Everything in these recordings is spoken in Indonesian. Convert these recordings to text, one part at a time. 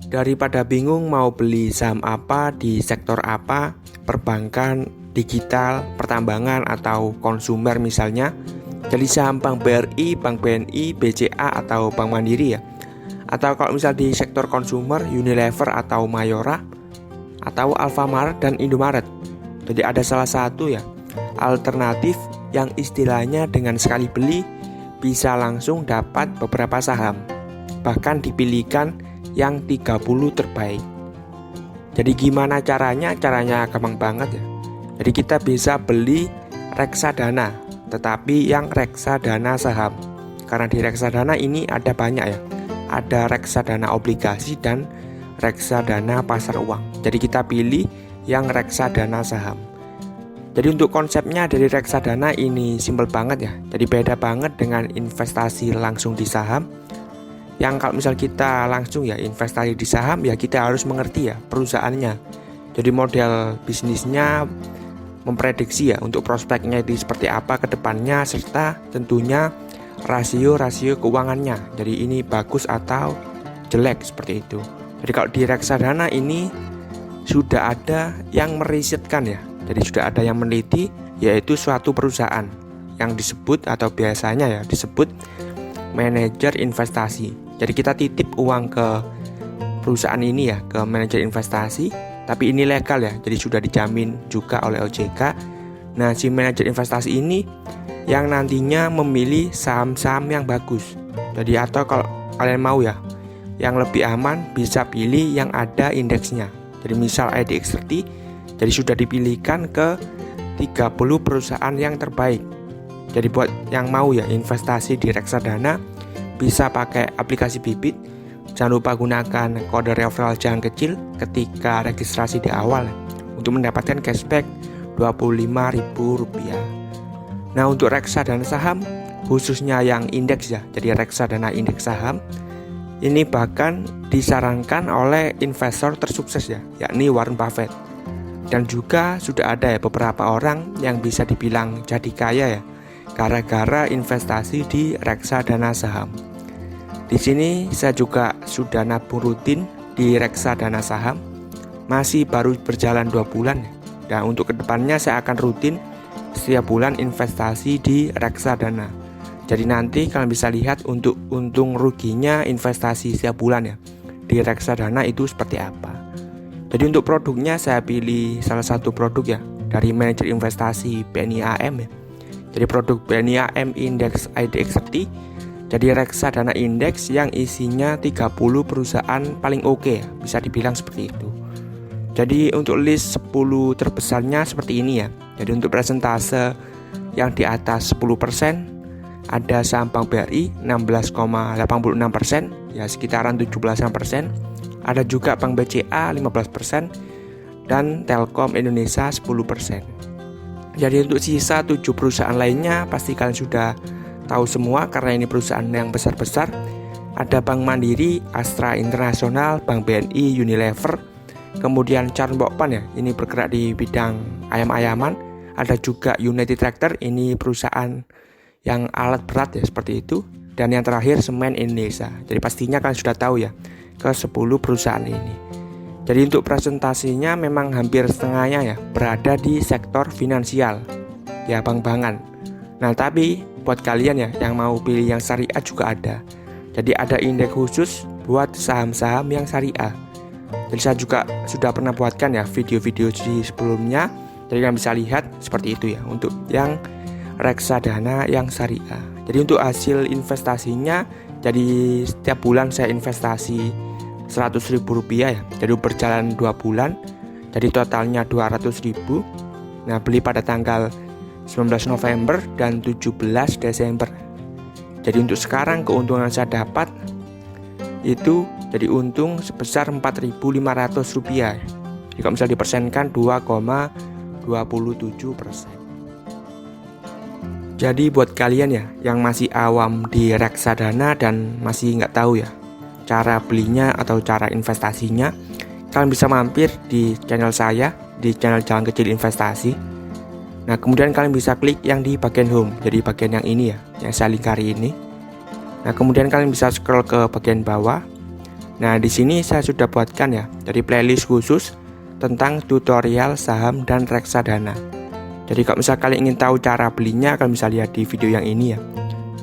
Daripada bingung mau beli saham apa di sektor apa, perbankan, digital, pertambangan, atau konsumer misalnya, jadi saham Bank BRI, Bank BNI, BCA, atau Bank Mandiri ya. Atau kalau misal di sektor konsumer, Unilever atau Mayora, atau Alfamart dan Indomaret. Jadi ada salah satu ya, alternatif yang istilahnya dengan sekali beli bisa langsung dapat beberapa saham. Bahkan dipilihkan yang 30 terbaik. Jadi gimana caranya? Caranya gampang banget ya. Jadi kita bisa beli reksadana, tetapi yang reksadana saham. Karena di reksadana ini ada banyak ya. Ada reksadana obligasi dan reksadana pasar uang. Jadi kita pilih yang reksadana saham. Jadi untuk konsepnya dari reksadana ini simpel banget ya. Jadi beda banget dengan investasi langsung di saham. Yang kalau misal kita langsung ya investasi di saham, ya kita harus mengerti ya perusahaannya. Jadi model bisnisnya, memprediksi ya untuk prospeknya itu seperti apa ke depannya, serta tentunya rasio-rasio keuangannya. Jadi ini bagus atau jelek seperti itu. Jadi kalau di reksadana ini sudah ada yang merisetkan ya. Jadi sudah ada yang meneliti, yaitu suatu perusahaan yang disebut atau biasanya ya disebut manajer investasi. Jadi kita titip uang ke perusahaan ini ya, ke manajer investasi, tapi ini legal ya, jadi sudah dijamin juga oleh OJK. Nah, si manajer investasi ini yang nantinya memilih saham-saham yang bagus. Jadi atau kalau kalian mau ya, yang lebih aman bisa pilih yang ada indeksnya. Jadi misal IDX 30, jadi sudah dipilihkan ke 30 perusahaan yang terbaik. Jadi buat yang mau ya investasi di reksadana, bisa pakai aplikasi Bibit. Jangan lupa gunakan kode referral jangan kecil ketika registrasi di awal untuk mendapatkan cashback Rp25.000. Nah, untuk reksadana saham khususnya yang indeks ya, jadi reksadana indeks saham ini bahkan disarankan oleh investor tersukses ya, yakni Warren Buffett. Dan juga sudah ada ya beberapa orang yang bisa dibilang jadi kaya ya gara-gara investasi di reksadana saham. Di sini saya juga sudah nabung rutin di reksadana saham, masih baru berjalan 2 bulan. Dan untuk kedepannya saya akan rutin setiap bulan investasi di reksadana. Jadi nanti kalian bisa lihat untuk untung ruginya investasi setiap bulan ya di reksadana itu seperti apa. Jadi untuk produknya saya pilih salah satu produk ya dari manajer investasi BNI AM ya. Jadi produk BNI AM Index IDX 30. Jadi reksadana indeks yang isinya 30 perusahaan paling oke ya, bisa dibilang seperti itu. Jadi untuk list 10 terbesarnya seperti ini ya. Jadi untuk persentase yang di atas 10% ada saham Bank BRI 16,86%, ya sekitaran 17%. Ada juga Bank BCA 15% dan Telkom Indonesia 10%. Jadi untuk sisa 7 perusahaan lainnya pasti kalian sudah tahu semua karena ini perusahaan yang besar-besar. Ada Bank Mandiri, Astra Internasional, Bank BNI, Unilever, kemudian Charles Bokpan ya, ini bergerak di bidang ayam-ayaman. Ada juga United Tractor, ini perusahaan yang alat berat ya seperti itu. Dan yang terakhir Semen Indonesia. Jadi pastinya kalian sudah tahu ya ke 10 perusahaan ini. Jadi untuk presentasinya memang hampir setengahnya ya berada di sektor finansial ya, bank-bankan. Nah tapi buat kalian ya yang mau pilih yang syariah juga ada. Jadi ada indeks khusus buat saham-saham yang syariah. Jadi saya juga sudah pernah buatkan ya video-video di sebelumnya. Jadi kalian bisa lihat seperti itu ya untuk yang reksadana yang syariah. Jadi untuk hasil investasinya, jadi setiap bulan saya investasi Rp100.000 ya. Jadi berjalan 2 bulan. Jadi totalnya Rp200.000. Nah beli pada tanggal 19 November dan 17 Desember. Jadi untuk sekarang keuntungan saya dapat itu jadi untung sebesar Rp4.500. Jika misalnya dipersenkan 2,27%. Jadi buat kalian ya yang masih awam di reksadana dan masih nggak tahu ya cara belinya atau cara investasinya, kalian bisa mampir di channel saya, di channel Jalan Kecil Investasi. Nah kemudian kalian bisa klik yang di bagian home, jadi bagian yang ini ya, yang saya lingkari ini. Nah kemudian kalian bisa scroll ke bagian bawah. Nah, di sini saya sudah buatkan ya, dari playlist khusus tentang tutorial saham dan reksadana. Jadi kalau misal kalian ingin tahu cara belinya, kalian bisa lihat di video yang ini ya,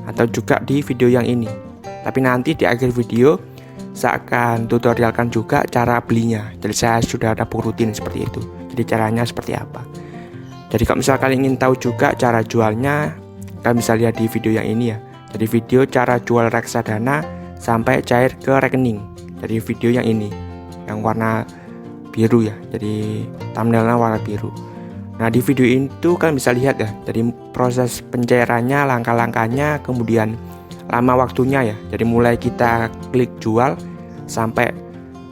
atau juga di video yang ini. Tapi nanti di akhir video saya akan tutorialkan juga cara belinya. Jadi saya sudah ada buku rutin seperti itu. Jadi caranya seperti apa. Jadi kalau misal kalian ingin tahu juga cara jualnya, kalian bisa lihat di video yang ini ya. Jadi video cara jual reksadana sampai cair ke rekening. Jadi video yang ini, yang warna biru ya. Jadi thumbnailnya warna biru. Nah, di video itu kalian bisa lihat ya, jadi proses pencairannya, langkah-langkahnya, kemudian lama waktunya ya. Jadi mulai kita klik jual sampai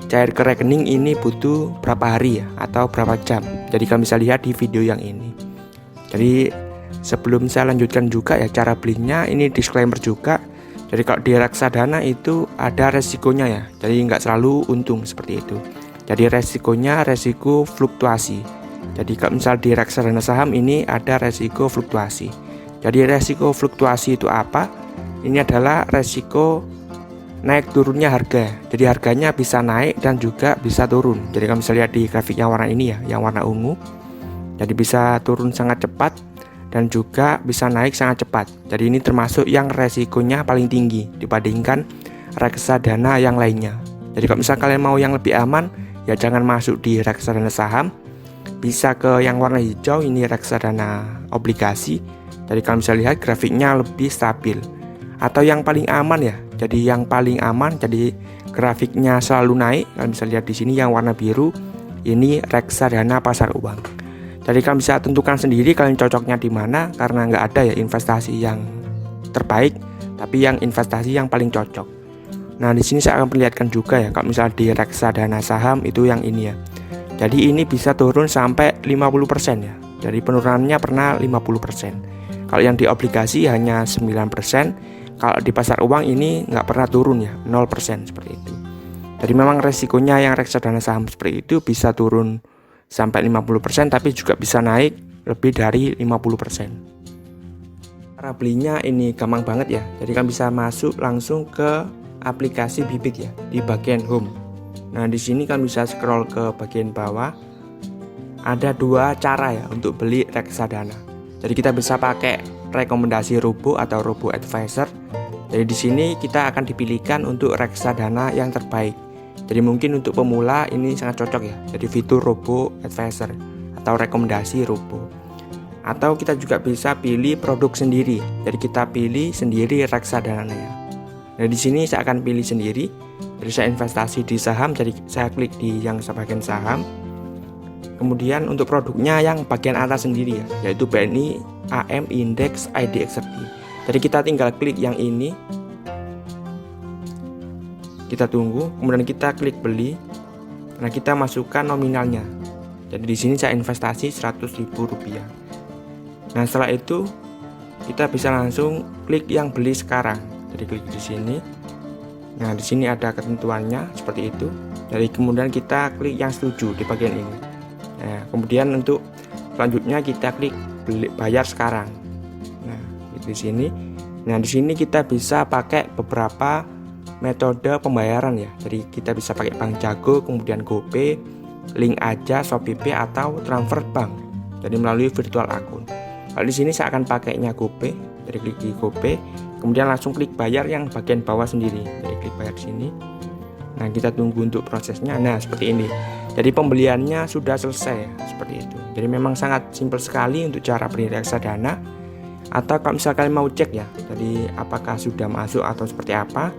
cair ke rekening ini butuh berapa hari ya, atau berapa jam. Jadi kalian bisa lihat di video yang ini. Jadi sebelum saya lanjutkan juga ya cara belinya, ini disclaimer juga. Jadi kalau di reksadana itu ada resikonya ya, jadi nggak selalu untung seperti itu. Jadi resikonya resiko fluktuasi. Jadi kalau misal di reksadana saham ini ada resiko fluktuasi. Jadi resiko fluktuasi itu apa? Ini adalah resiko naik turunnya harga. Jadi harganya bisa naik dan juga bisa turun. Jadi kalau bisa lihat di grafik yang warna ini ya, yang warna ungu. Jadi bisa turun sangat cepat dan juga bisa naik sangat cepat. Jadi ini termasuk yang resikonya paling tinggi dibandingkan reksadana yang lainnya. Jadi kalau misal kalian mau yang lebih aman, ya jangan masuk di reksadana saham. Bisa ke yang warna hijau, ini reksadana obligasi. Jadi kalian bisa lihat grafiknya lebih stabil. Atau yang paling aman ya. Jadi yang paling aman, jadi grafiknya selalu naik. Kalian bisa lihat di sini yang warna biru. Ini reksadana pasar uang. Jadi kalian bisa tentukan sendiri kalian cocoknya di mana, karena nggak ada ya investasi yang terbaik, tapi yang investasi yang paling cocok. Nah, di sini saya akan perlihatkan juga ya, kalau misal di reksadana saham itu yang ini ya. Jadi ini bisa turun sampai 50% ya. Jadi penurunannya pernah 50%. Kalau yang di obligasi hanya 9%. Kalau di pasar uang ini nggak pernah turun ya, 0% seperti itu. Jadi memang resikonya yang reksadana saham seperti itu bisa turun sampai 50%, tapi juga bisa naik lebih dari 50%. Cara belinya ini gampang banget ya. Jadi kan bisa masuk langsung ke aplikasi Bibit ya, di bagian home. Nah, di sini kan bisa scroll ke bagian bawah. Ada dua cara ya untuk beli reksadana. Jadi kita bisa pakai rekomendasi robo atau robo advisor. Jadi di sini kita akan dipilihkan untuk reksadana yang terbaik. Jadi mungkin untuk pemula ini sangat cocok ya. Jadi fitur robo advisor atau rekomendasi robo. Atau kita juga bisa pilih produk sendiri. Jadi kita pilih sendiri reksadananya. Nah, di sini saya akan pilih sendiri. Jadi saya investasi di saham, jadi saya klik di yang bagian saham. Kemudian untuk produknya yang bagian atas sendiri ya, yaitu BNI AM Index IDX30. Jadi kita tinggal klik yang ini. Kita tunggu, kemudian kita klik beli. Nah, kita masukkan nominalnya. Jadi di sini saya investasi Rp100.000. Nah, setelah itu kita bisa langsung klik yang beli sekarang. Jadi klik di sini. Nah, di sini ada ketentuannya seperti itu. Jadi kemudian kita klik yang setuju di bagian ini. Nah, kemudian untuk selanjutnya kita klik bayar sekarang. Nah, di sini. Nah, di sini kita bisa pakai beberapa metode pembayaran ya. Jadi kita bisa pakai Bank Jago, kemudian GoPay, link aja, ShopeePay atau transfer bank. Jadi melalui virtual akun. Kalau di sini saya akan pakainya GoPay. Jadi klik di GoPay. Kemudian langsung klik bayar yang bagian bawah sendiri. Jadi klik bayar di sini. Nah, kita tunggu untuk prosesnya. Nah, seperti ini. Jadi pembeliannya sudah selesai seperti itu. Jadi memang sangat simpel sekali untuk cara beli reksadana. Atau kalau misalkan kalian mau cek ya, jadi apakah sudah masuk atau seperti apa,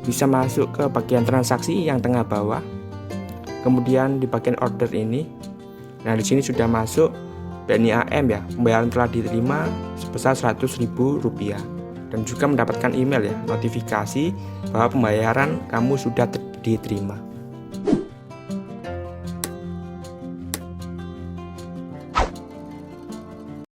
bisa masuk ke bagian transaksi yang tengah bawah. Kemudian di bagian order ini. Nah, di sini sudah masuk BNI AM ya. Pembayaran telah diterima sebesar Rp100.000. Dan juga mendapatkan email ya, notifikasi bahwa pembayaran kamu sudah diterima.